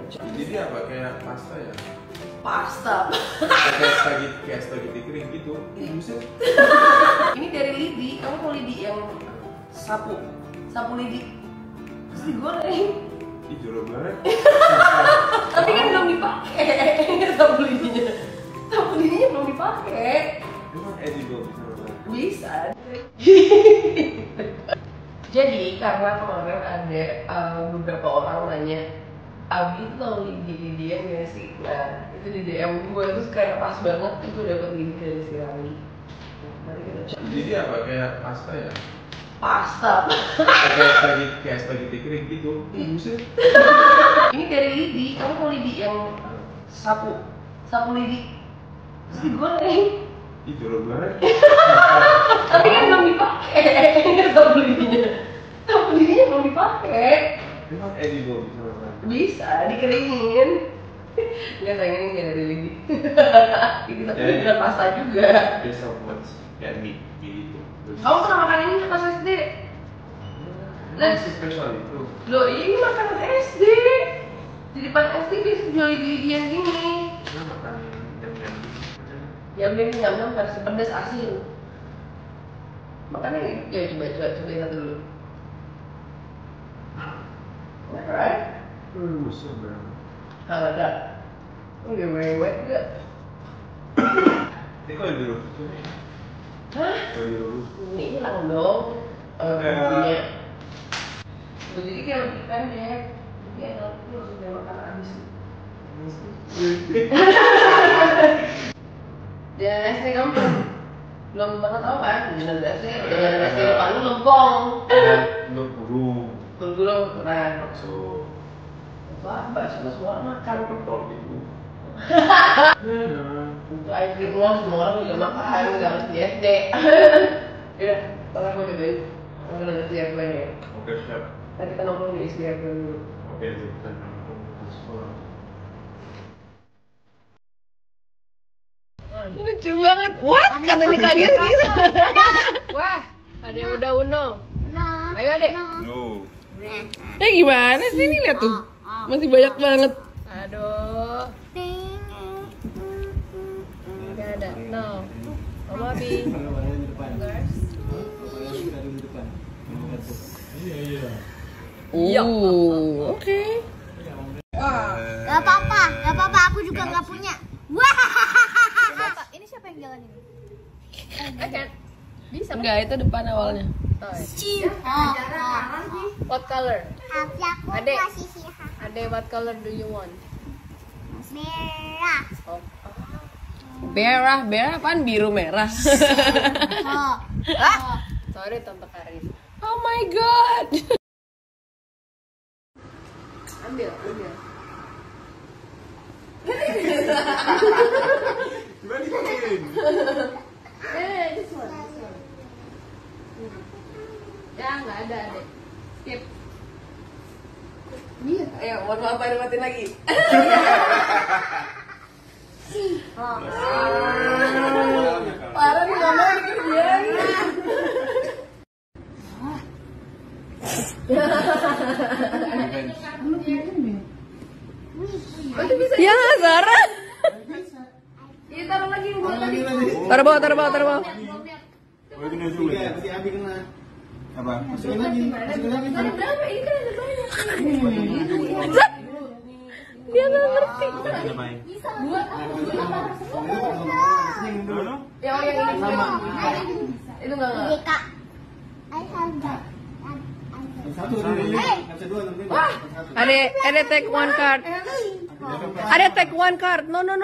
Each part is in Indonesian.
Jadi apa kayak pasta ya? Pasta. Kayak spaghetti kering gitu. Buset. Ini dari lidi. Kamu mau lidi yang sapu lidi. Terus digoreng. Ih, jorok banget. Tapi kan belum dipakai sapu lidinya. Sapu lidinya belum dipakai. Emang edible Bisa. Jadi karena kemarin ada beberapa orang nanya, Abi tau lidi-lidian gak sih? Nah itu di DM gue, terus kayak pas banget itu dapet lidi dari si Rani. Mari kita cek. Jadi apa kayak pasta ya? Pasta. Kayak spaghetti kering gitu. Buset. Ini dari lidi. Kamu mau lidi yang sapu lidi. Terus digoreng. Ih, jorok banget. Tapi kan belum dipakai sapu lidinya. Sapu lidinya belum dipakai. Emang edible Bisa dikeringin. Enggak, sayang ini nggak dari lidi. Ini tapi bukan pasta juga. There's so much kayak mie gitu. Kamu pernah makan ini pas SD? Lah, Spesial itu. loh ini makanan SD. Di depan SD bisa jual lidi-lidian gini. Kita makan jam-jam gitu. Ya beli nyam-nyam versi pedas asin. Makanya ya coba satu dulu. Alright. Buset banget. Kalau ada, udah wet gak? Ini kok di dulu? Hah? Kok di dulu? Ini hilang dong. Bumbunya. Jadi kayak lebih pendek. Jadi enak tuh sudah makan habis. Jangan SD kamu belum makan tahu kan? Jangan SD, jangan SD depan lu lempong. Lu burung. Dulu nah. Bakso. Bakso semua orang makan. Pentol gitu. Untuk ice cream semua orang juga makan, nggak harus di SD. Ya, kalau aku gede, aku nanti siap lagi. Oke, siap. Tadi kita nongkrong di SDR dulu. Oke, kita nongkrong di sekolah. Lucu banget. What? Kata nih kalian gitu. Wah, ada yang udah uno. Ayo adek. No. Gimana sih ini lihat tuh? Masih banyak banget. Aduh. Gak ada. No. Mama Bi. Oke. Gak apa-apa, aku juga gak punya. Wah. Ini siapa yang jalan ini? Bisa enggak itu depan awalnya. What color? Adek. Adek, what color do you want? Merah. Oh. Merah apaan? Biru merah. Sorry Tante Karin. Oh my god. Ambil. Dibalikin. This one. Ya nggak ada deh. Skip. Iya. Ayo, mohon maaf matiin lagi. Parah nih nggak mau dikerjain. Ya Zara. Iya taruh lagi yang buat tadi. Taruh bawah. Boleh kena juga ya? Pasti Abi kena. Apa? Masukin lagi. Ada berapa? Ini kan ada banyak. Dia nggak ngerti. Dua. Yang ini Sama. itu nggak. Deka. I have that. Satu dulu. Bisa dua nanti. Wah, ada take one card. Ada take one card. No. Enggak.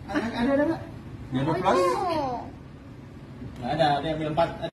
Ada enggak? Nggak ada plus? Oh. Enggak ada yang ambil 4.